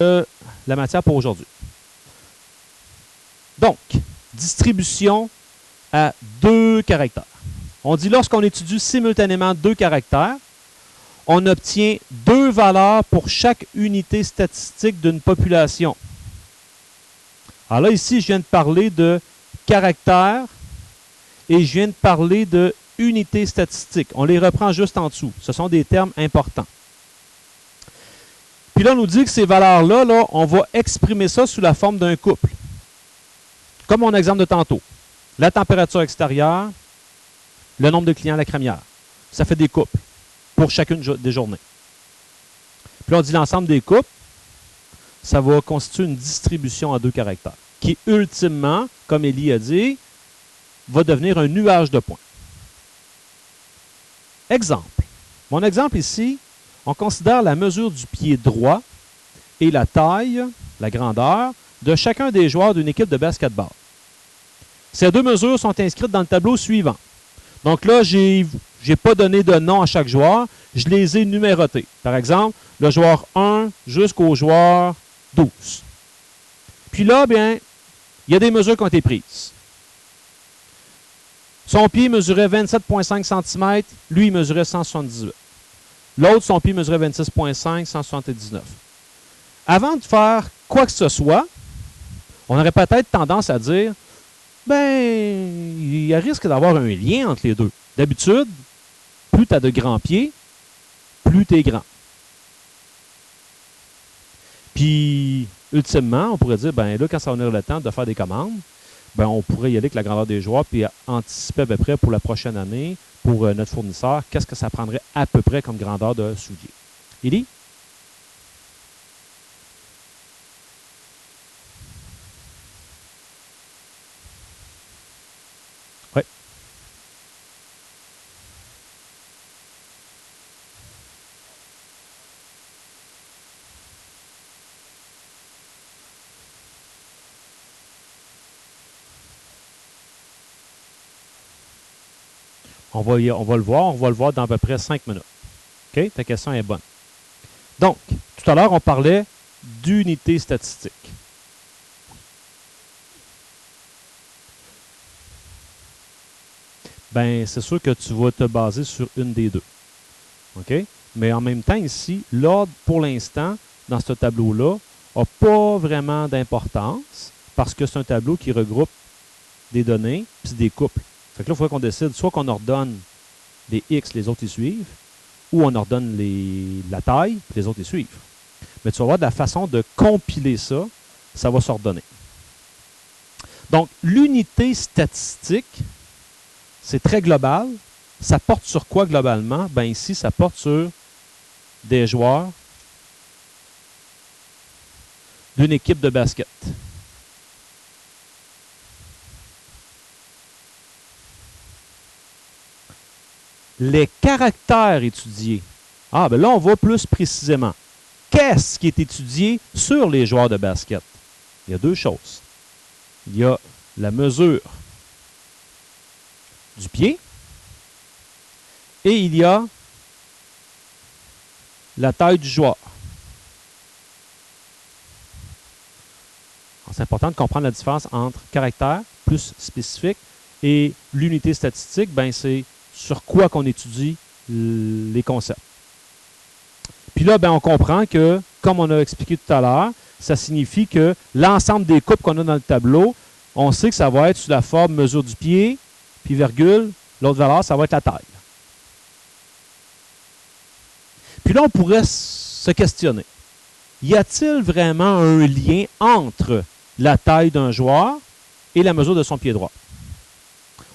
la matière pour aujourd'hui. Donc, distribution à 2 caractères. On dit lorsqu'on étudie simultanément 2 caractères, on obtient 2 valeurs pour chaque unité statistique d'une population. Alors là, ici, je viens de parler de caractères et je viens de parler de unités statistiques. On les reprend juste en dessous. Ce sont des termes importants. Puis là, on nous dit que ces valeurs-là, là, on va exprimer ça sous la forme d'un couple. Comme mon exemple de tantôt. La température extérieure, le nombre de clients à la crémière. Ça fait des couples pour chacune des journées. Puis là, on dit l'ensemble des couples, ça va constituer une distribution à 2 caractères, qui ultimement, comme Élie a dit, va devenir un nuage de points. Exemple. Mon exemple ici, on considère la mesure du pied droit et la taille, la grandeur, de chacun des joueurs d'une équipe de basketball. Ces 2 mesures sont inscrites dans le tableau suivant. Donc là, je n'ai pas donné de nom à chaque joueur, je les ai numérotés. Par exemple, le joueur 1 jusqu'au joueur 12. Puis là, bien, il y a des mesures qui ont été prises. Son pied mesurait 27,5 cm, lui, il mesurait 178. L'autre, son pied mesurait 26,5, 179. Avant de faire quoi que ce soit, on aurait peut-être tendance à dire, ben, il y a risque d'avoir un lien entre les deux. D'habitude, plus tu as de grands pieds, plus tu es grand. Puis, ultimement, on pourrait dire, ben là, quand ça va venir le temps de faire des commandes, ben, on pourrait y aller avec la grandeur des joueurs puis anticiper à peu près pour la prochaine année, pour notre fournisseur, qu'est-ce que ça prendrait à peu près comme grandeur de soulier. Élie? Oui. On va le voir dans à peu près 5 minutes. OK? Ta question est bonne. Donc, tout à l'heure, on parlait d'unités statistiques. Ben, c'est sûr que tu vas te baser sur une des deux. OK? Mais en même temps, ici, l'ordre, pour l'instant, dans ce tableau-là, n'a pas vraiment d'importance parce que c'est un tableau qui regroupe des données puis des couples. Fait que là, il faudrait qu'on décide soit qu'on ordonne les X, les autres les suivent, ou on ordonne la taille, puis les autres les suivent. Mais tu vas voir de la façon de compiler ça, ça va s'ordonner. Donc, l'unité statistique, c'est très global. Ça porte sur quoi globalement? Ben ici, ça porte sur des joueurs d'une équipe de basket. Les caractères étudiés. Ah, ben là, on va plus précisément. Qu'est-ce qui est étudié sur les joueurs de basket? Il y a 2 choses. Il y a la mesure du pied et il y a la taille du joueur. C'est important de comprendre la différence entre caractère plus spécifique et l'unité statistique, ben c'est sur quoi qu'on étudie les concepts. Puis là, ben, on comprend que, comme on a expliqué tout à l'heure, ça signifie que l'ensemble des coupes qu'on a dans le tableau, on sait que ça va être sous la forme mesure du pied, puis virgule, l'autre valeur, ça va être la taille. Puis là, on pourrait se questionner. Y a-t-il vraiment un lien entre la taille d'un joueur et la mesure de son pied droit?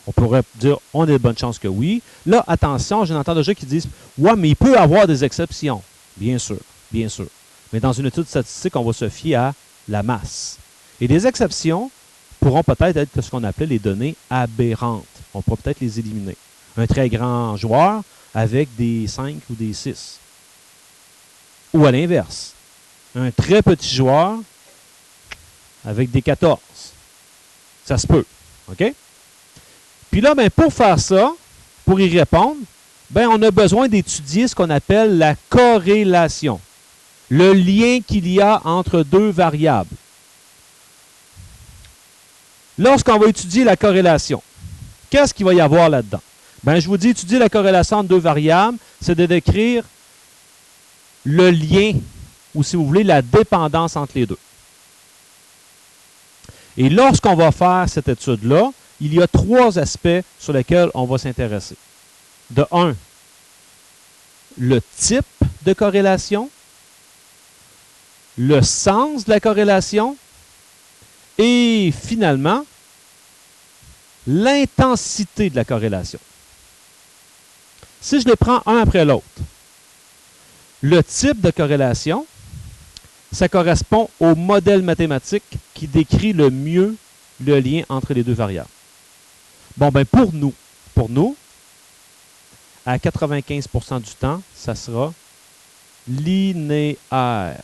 On pourrait dire, on a de bonnes chances que oui. Là, attention, j'en entends déjà qui disent, ouais, mais il peut y avoir des exceptions. Bien sûr, bien sûr. Mais dans une étude statistique, on va se fier à la masse. Et les exceptions pourront peut-être être ce qu'on appelait les données aberrantes. On pourra peut-être les éliminer. Un très grand joueur avec des 5 ou des 6. Ou à l'inverse, un très petit joueur avec des 14. Ça se peut. OK? Puis là, ben, pour faire ça, pour y répondre, ben, on a besoin d'étudier ce qu'on appelle la corrélation. le lien qu'il y a entre deux variables. Lorsqu'on va étudier la corrélation, qu'est-ce qu'il va y avoir là-dedans? Ben, je vous dis, étudier la corrélation entre deux variables, c'est de décrire le lien, ou si vous voulez, la dépendance entre les deux. Et lorsqu'on va faire cette étude-là, il y a trois aspects sur lesquels on va s'intéresser. De un, le type de corrélation, le sens de la corrélation et finalement, l'intensité de la corrélation. Si je les prends un après l'autre, le type de corrélation, ça correspond au modèle mathématique qui décrit le mieux le lien entre les deux variables. Bon, ben pour nous, à 95% du temps, ça sera linéaire.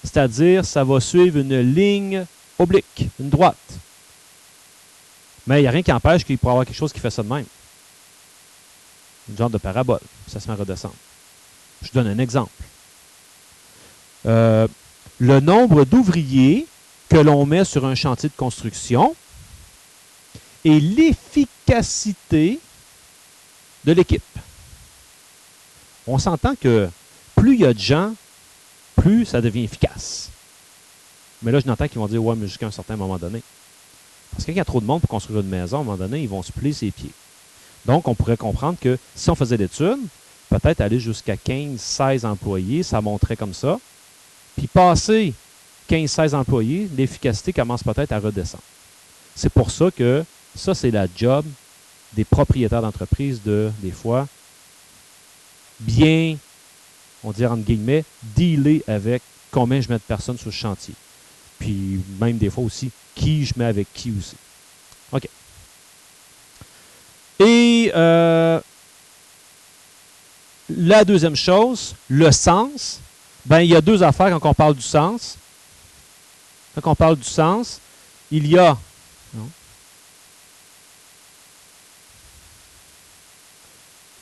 C'est-à-dire, ça va suivre une ligne oblique, une droite. Mais il n'y a rien qui empêche qu'il pourrait y avoir quelque chose qui fait ça de même. Une genre de parabole. Ça se met à redescendre. Je donne un exemple. Le nombre d'ouvriers que l'on met sur un chantier de construction et l'efficacité de l'équipe. On s'entend que plus il y a de gens, plus ça devient efficace. Mais là, je n'entends qu'ils vont dire « ouais, mais jusqu'à un certain moment donné ». Parce qu'il y a trop de monde pour construire une maison, à un moment donné, ils vont se plier ses pieds. Donc, on pourrait comprendre que si on faisait l'étude, peut-être aller jusqu'à 15-16 employés, ça monterait comme ça. Puis passer 15-16 employés, l'efficacité commence peut-être à redescendre. C'est pour ça que ça, c'est la job des propriétaires d'entreprise de, des fois, bien, on dirait entre guillemets, dealer avec combien je mets de personnes sur le chantier. Puis même des fois aussi, qui je mets avec qui aussi. OK. Et la deuxième chose, le sens. Ben, il y a deux affaires quand on parle du sens. Quand on parle du sens, il y a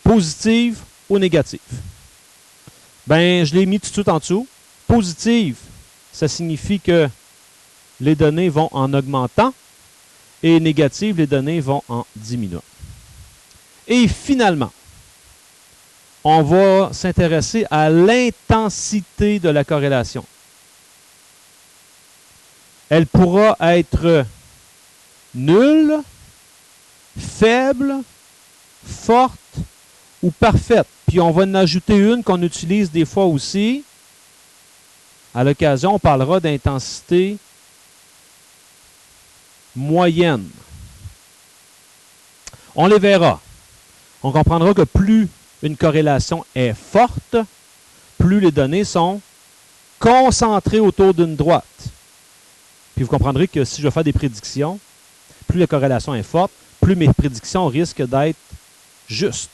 positive ou négative. Ben, je l'ai mis tout de suite en dessous. Positive, ça signifie que les données vont en augmentant et négative, les données vont en diminuant. Et finalement, on va s'intéresser à l'intensité de la corrélation. Elle pourra être nulle, faible, forte ou parfaite. Puis on va en ajouter une qu'on utilise des fois aussi. À l'occasion, on parlera d'intensité moyenne. On les verra. On comprendra que plus une corrélation est forte, plus les données sont concentrées autour d'une droite. Puis vous comprendrez que si je vais faire des prédictions, plus la corrélation est forte, plus mes prédictions risquent d'être justes.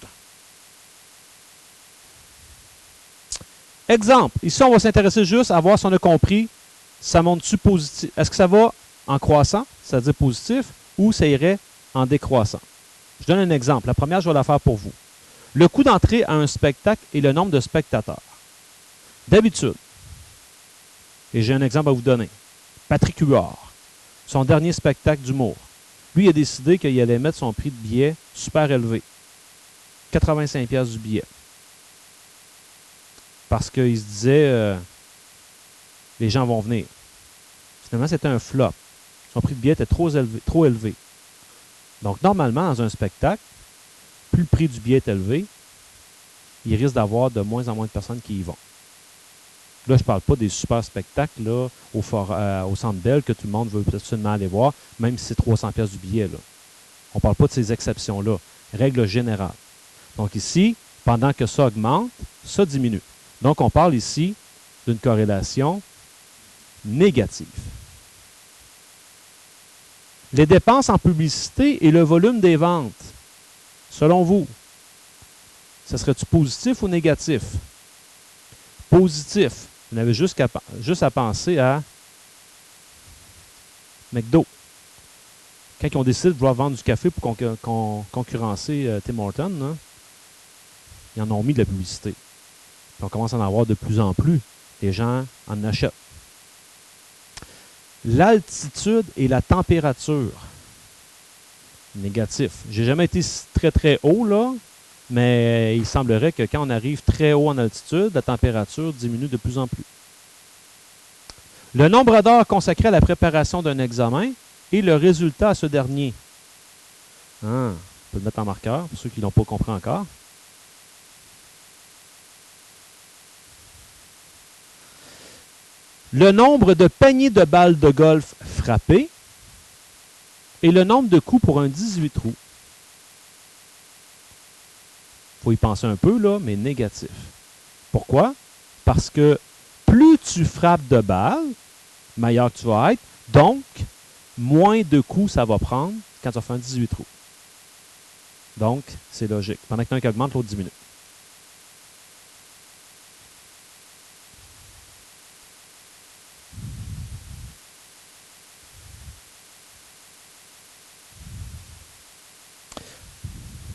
Exemple, ici on va s'intéresser juste à voir si on a compris, ça monte-tu positif. Est-ce que ça va en croissant, c'est-à-dire positif, ou ça irait en décroissant? Je donne un exemple. La première, je vais la faire pour vous. Le coût d'entrée à un spectacle et le nombre de spectateurs. D'habitude, et j'ai un exemple à vous donner, Patrick Huard, son dernier spectacle d'humour. Lui, il a décidé qu'il allait mettre son prix de billet super élevé. 85$ du billet. Parce qu'il se disait, les gens vont venir. Finalement, c'était un flop. Son prix de billet était trop élevé. Donc, normalement, dans un spectacle, plus le prix du billet est élevé, il risque d'avoir de moins en moins de personnes qui y vont. Là, je ne parle pas des super spectacles là, au Centre Bell que tout le monde veut absolument aller voir, même si c'est 300$ du billet. Là. On ne parle pas de ces exceptions-là. Règle générale. Donc ici, pendant que ça augmente, ça diminue. Donc, on parle ici d'une corrélation négative. Les dépenses en publicité et le volume des ventes, selon vous, ça serait-tu positif ou négatif? Positif. Vous n'avez juste à penser à McDo. Quand ils ont décidé de vouloir vendre du café pour concurrencer Tim Hortons, hein, ils en ont mis de la publicité. Puis on commence à en avoir de plus en plus. Les gens en achètent. L'altitude et la température. Négatif. J'ai jamais été très très haut là, mais il semblerait que quand on arrive très haut en altitude, la température diminue de plus en plus. Le nombre d'heures consacrées à la préparation d'un examen et le résultat à ce dernier. On peut le mettre en marqueur pour ceux qui ne l'ont pas compris encore. Le nombre de paniers de balles de golf frappés et le nombre de coups pour un 18 trous. Il faut y penser un peu, là, mais négatif. Pourquoi? Parce que plus tu frappes de balles, meilleur tu vas être, donc moins de coups ça va prendre quand tu vas faire un 18 trous. Donc, c'est logique. Pendant que l'un qui augmente, l'autre diminue.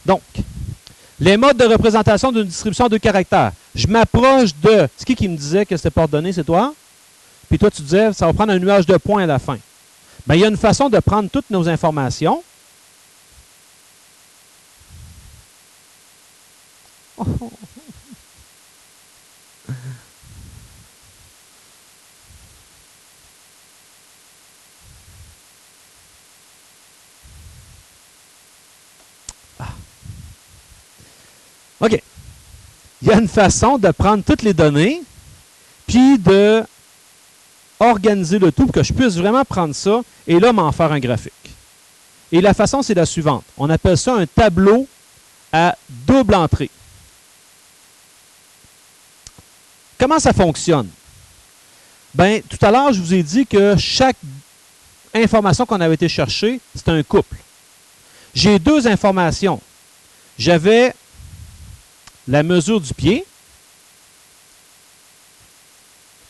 Donc, les modes de représentation d'une distribution de caractères. Je m'approche de... C'est qui me disait que c'était pas ordonné, c'est toi? Puis toi, tu disais, ça va prendre un nuage de points à la fin. Bien, il y a une façon de prendre toutes nos informations. OK. Il y a une façon de prendre toutes les données, puis de organiser le tout pour que je puisse vraiment prendre ça et là, m'en faire un graphique. Et la façon, c'est la suivante. On appelle ça un tableau à double entrée. Comment ça fonctionne? Bien, tout à l'heure, je vous ai dit que chaque information qu'on avait été chercher, c'est un couple. J'ai deux informations. J'avais la mesure du pied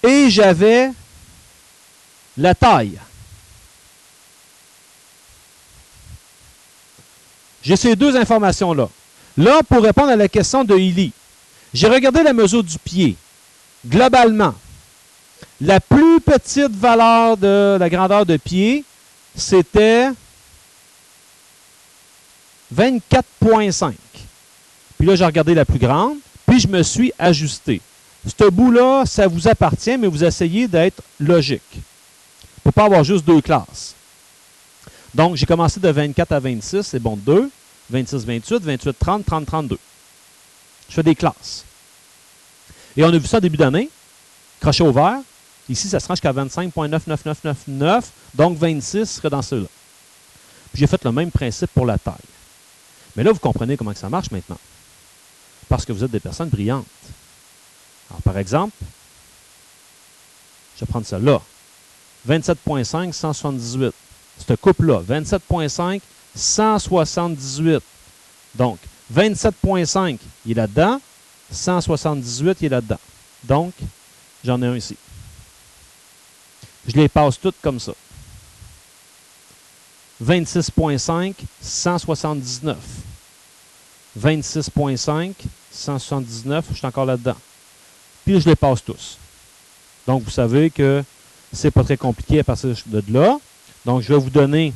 et j'avais la taille. J'ai ces deux informations-là. Là, pour répondre à la question de Illy, j'ai regardé la mesure du pied. Globalement, la plus petite valeur de la grandeur de pied, c'était 24,5. Puis là, j'ai regardé la plus grande, puis je me suis ajusté. Ce bout-là, ça vous appartient, mais vous essayez d'être logique. Il ne faut pas avoir juste deux classes. Donc, j'ai commencé de 24 à 26, c'est bon de 2. 26, 28, 28, 30, 30, 32. Je fais des classes. Et on a vu ça au début d'année. Crochet ouvert. Ici, ça se rend jusqu'à 25,99999. Donc, 26 serait dans ceux-là. Puis j'ai fait le même principe pour la taille. Mais là, vous comprenez comment ça marche maintenant. Parce que vous êtes des personnes brillantes. Alors, par exemple, je vais prendre celle-là. 27,5, 178. Cette coupe-là, 27,5, 178. Donc, 27,5, il est là-dedans. 178, il est là-dedans. Donc, j'en ai un ici. Je les passe toutes comme ça. 26,5, 179. 26,5, 179, je suis encore là-dedans. Puis, je les passe tous. Donc, vous savez que c'est pas très compliqué à partir de là. Donc, je vais vous donner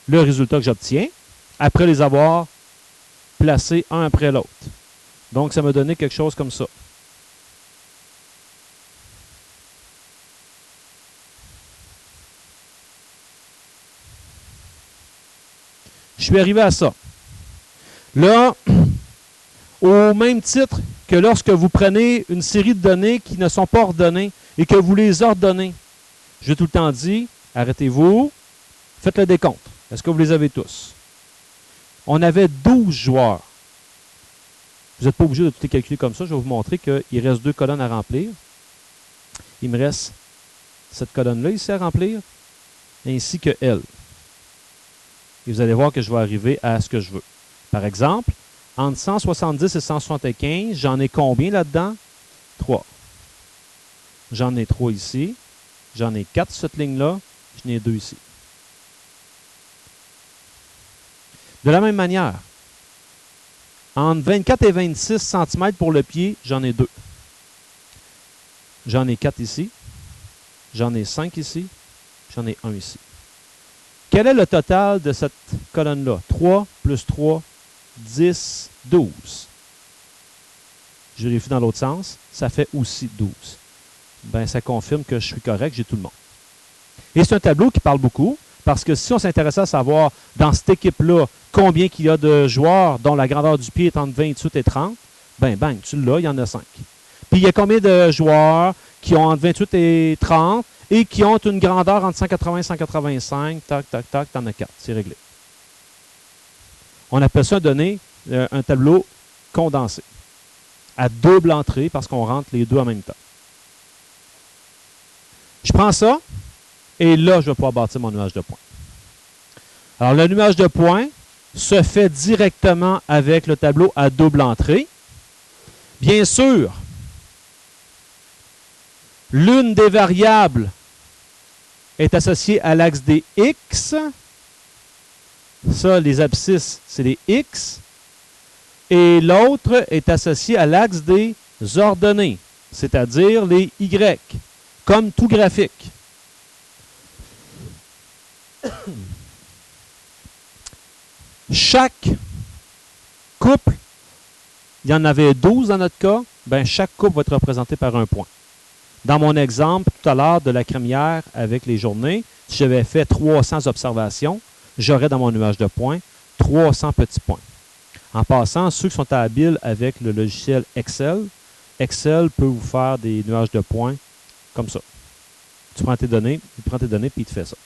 le résultat que j'obtiens après les avoir placés un après l'autre. Donc, ça m'a donné quelque chose comme ça. Je suis arrivé à ça. Là, au même titre que lorsque vous prenez une série de données qui ne sont pas ordonnées et que vous les ordonnez, j'ai tout le temps dit, arrêtez-vous, faites le décompte. Est-ce que vous les avez tous? On avait 12 joueurs. Vous n'êtes pas obligé de tout les calculer comme ça. Je vais vous montrer qu'il reste 2 colonnes à remplir. Il me reste cette colonne-là ici à remplir, ainsi que elle. Et vous allez voir que je vais arriver à ce que je veux. Par exemple, entre 170 et 175, j'en ai combien là-dedans? 3. J'en ai 3 ici. J'en ai 4 sur cette ligne-là. J'en ai 2 ici. De la même manière, entre 24 et 26 cm pour le pied, j'en ai 2. J'en ai 4 ici. J'en ai 5 ici. J'en ai 1 ici. Quel est le total de cette colonne-là? 3 plus 3, 10, 12. Je vérifie dans l'autre sens. Ça fait aussi 12. Ben, ça confirme que je suis correct, j'ai tout le monde. Et c'est un tableau qui parle beaucoup, parce que si on s'intéressait à savoir, dans cette équipe-là, combien il y a de joueurs dont la grandeur du pied est entre 28 et 30, ben, bang, tu l'as, il y en a 5. Puis il y a combien de joueurs qui ont entre 28 et 30 et qui ont une grandeur entre 180 et 185, tac, tac, tac, t'en as 4, c'est réglé. On appelle ça un tableau condensé, à double entrée, parce qu'on rentre les deux en même temps. Je prends ça, et là, je vais pouvoir bâtir mon nuage de points. Alors, le nuage de points se fait directement avec le tableau à double entrée. Bien sûr, l'une des variables est associée à l'axe des X. Ça, les abscisses, c'est les X. Et l'autre est associée à l'axe des ordonnées, c'est-à-dire les Y, comme tout graphique. Chaque couple, il y en avait 12 dans notre cas, ben chaque couple va être représenté par un point. Dans mon exemple tout à l'heure de la crémière avec les journées, si j'avais fait 300 observations, j'aurais dans mon nuage de points 300 petits points. En passant, ceux qui sont habiles avec le logiciel Excel, Excel peut vous faire des nuages de points comme ça. Tu prends tes données, il prend tes données puis il te fait ça.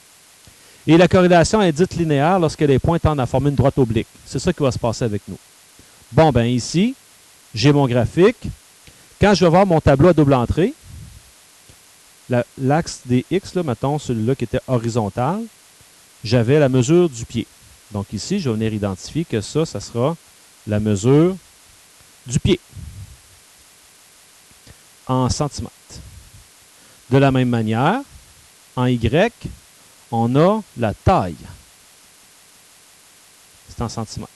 Et la corrélation est dite linéaire lorsque les points tendent à former une droite oblique. C'est ça qui va se passer avec nous. Bon, ben ici, j'ai mon graphique. Quand je vais voir mon tableau à double entrée, l'axe des X, là, mettons celui-là qui était horizontal, j'avais la mesure du pied. Donc ici, je vais venir identifier que ça sera la mesure du pied en centimètres. De la même manière, en Y, on a la taille. C'est en centimètres.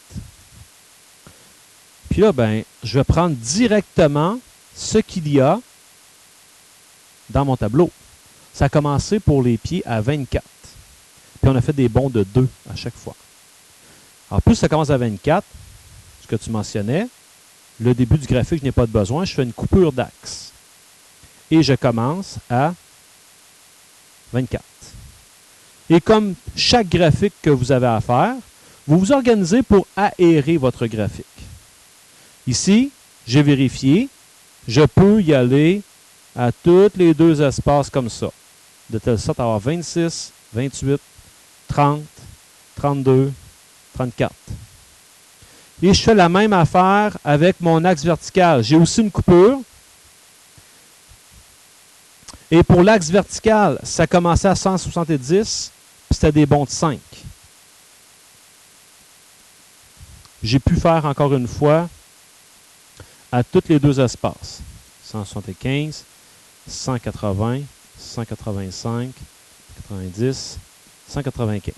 Puis là, ben, je vais prendre directement ce qu'il y a dans mon tableau. Ça a commencé pour les pieds à 24. Puis on a fait des bonds de 2 à chaque fois. Alors, plus ça commence à 24, ce que tu mentionnais, le début du graphique, je n'ai pas de besoin, je fais une coupure d'axe. Et je commence à 24. Et comme chaque graphique que vous avez à faire, vous vous organisez pour aérer votre graphique. Ici, j'ai vérifié, je peux y aller à tous les deux espaces comme ça, de telle sorte à avoir 26, 28, 30, 32, 34. Et je fais la même affaire avec mon axe vertical. J'ai aussi une coupure. Et pour l'axe vertical, ça commençait à 170, puis c'était des bonds de 5. J'ai pu faire encore une fois à tous les deux espaces. 175, 180, 185, 90, 195.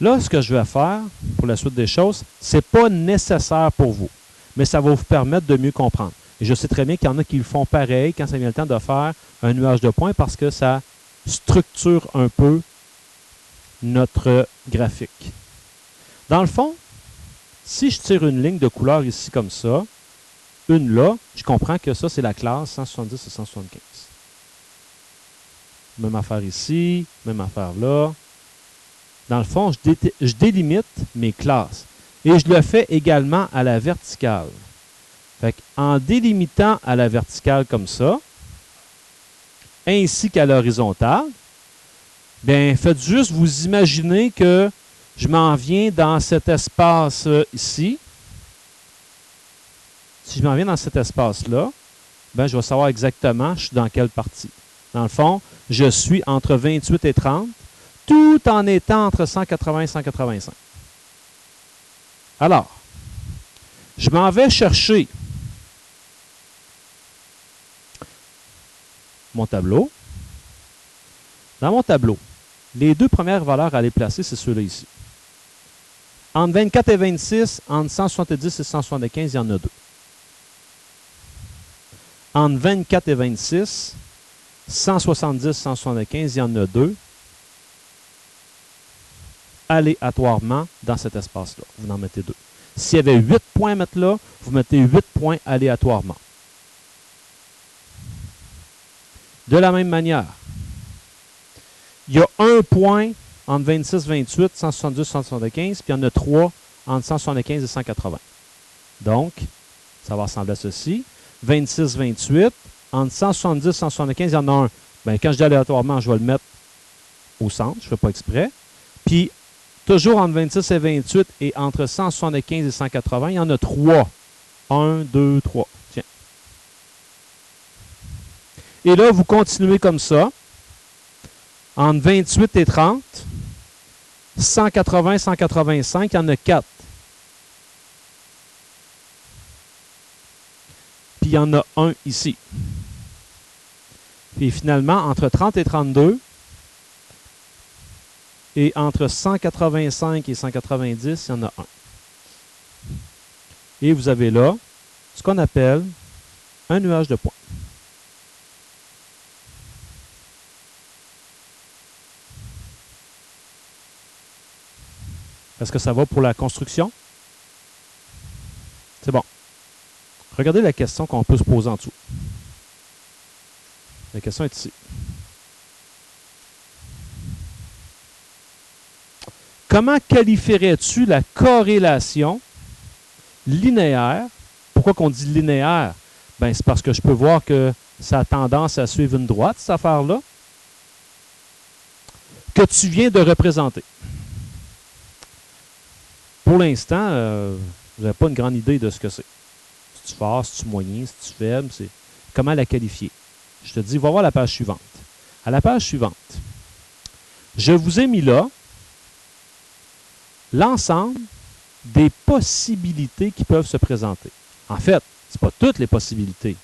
Là, ce que je vais faire pour la suite des choses, ce n'est pas nécessaire pour vous, mais ça va vous permettre de mieux comprendre. Et je sais très bien qu'il y en a qui le font pareil quand ça vient le temps de faire un nuage de points parce que ça structure un peu notre graphique. Dans le fond, si je tire une ligne de couleur ici comme ça, une là, je comprends que ça, c'est la classe 170 et 175. Même affaire ici, même affaire là. Dans le fond, je délimite mes classes. Et je le fais également à la verticale. Fait en délimitant à la verticale comme ça, ainsi qu'à l'horizontale, bien, faites juste vous imaginer que je m'en viens dans cet espace ici. Si je m'en viens dans cet espace-là, ben, je vais savoir exactement je suis dans quelle partie. Dans le fond, je suis entre 28 et 30, tout en étant entre 180 et 185. Alors, je m'en vais chercher mon tableau. Dans mon tableau, les deux premières valeurs à aller placer, c'est ceux-là ici. Entre 24 et 26, entre 170 et 175, il y en a deux. Entre 24 et 26, 170 et 175, il y en a deux. Aléatoirement dans cet espace-là. Vous en mettez deux. S'il y avait 8 points à mettre là, vous mettez 8 points aléatoirement. De la même manière, il y a un point entre 26, 28, 172, 175, puis il y en a 3 entre 175 et 180. Donc, ça va ressembler à ceci. 26, 28, entre 170 et 175, il y en a un. Bien, quand je dis aléatoirement, je vais le mettre au centre, je ne fais pas exprès. Puis, toujours entre 26 et 28 et entre 175 et 180, il y en a 3. 1, 2, 3. Tiens. Et là, vous continuez comme ça. Entre 28 et 30, 180, 185, il y en a 4. Puis il y en a un ici. Puis finalement, entre 30 et 32, et entre 185 et 190, il y en a un. Et vous avez là ce qu'on appelle un nuage de points. Est-ce que ça va pour la construction? C'est bon. Regardez la question qu'on peut se poser en dessous. La question est ici. Comment qualifierais-tu la corrélation linéaire? Pourquoi qu'on dit linéaire? Ben, c'est parce que je peux voir que ça a tendance à suivre une droite, cette affaire-là, que tu viens de représenter. Pour l'instant, vous n'avez pas une grande idée de ce que c'est. Si tu fort, si tu moyen, si tu faible, c'est comment la qualifier. Je te dis, va voir la page suivante. À la page suivante, je vous ai mis là l'ensemble des possibilités qui peuvent se présenter. En fait, ce n'est pas toutes les possibilités.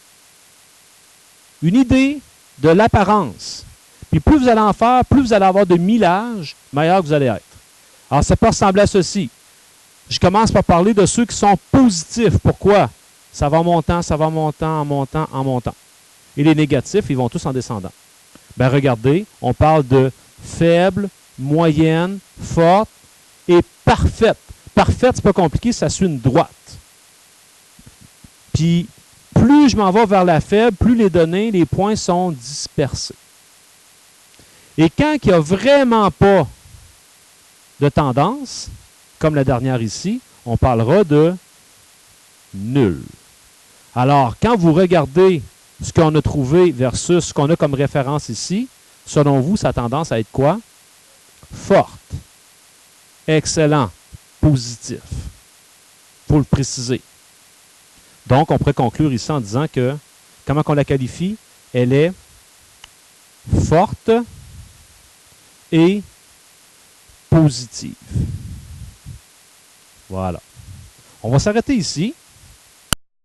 Une idée de l'apparence. Puis plus vous allez en faire, plus vous allez avoir de millage, meilleur vous allez être. Alors, ça peut ressembler à ceci. Je commence par parler de ceux qui sont positifs. Pourquoi? Ça va montant, en montant, en montant. Et les négatifs, ils vont tous en descendant. Bien, regardez, on parle de faible, moyenne, forte et parfaite. Parfaite, c'est pas compliqué, ça suit une droite. Puis, plus je m'en vais vers la faible, plus les données, les points sont dispersés. Et quand il n'y a vraiment pas de tendance, comme la dernière ici, on parlera de nul. Alors, quand vous regardez ce qu'on a trouvé versus ce qu'on a comme référence ici, selon vous, ça a tendance à être quoi? Forte. Excellent. Positif. Il faut le préciser. Donc, on pourrait conclure ici en disant que, comment on la qualifie? Elle est forte et positive. Voilà. On va s'arrêter ici.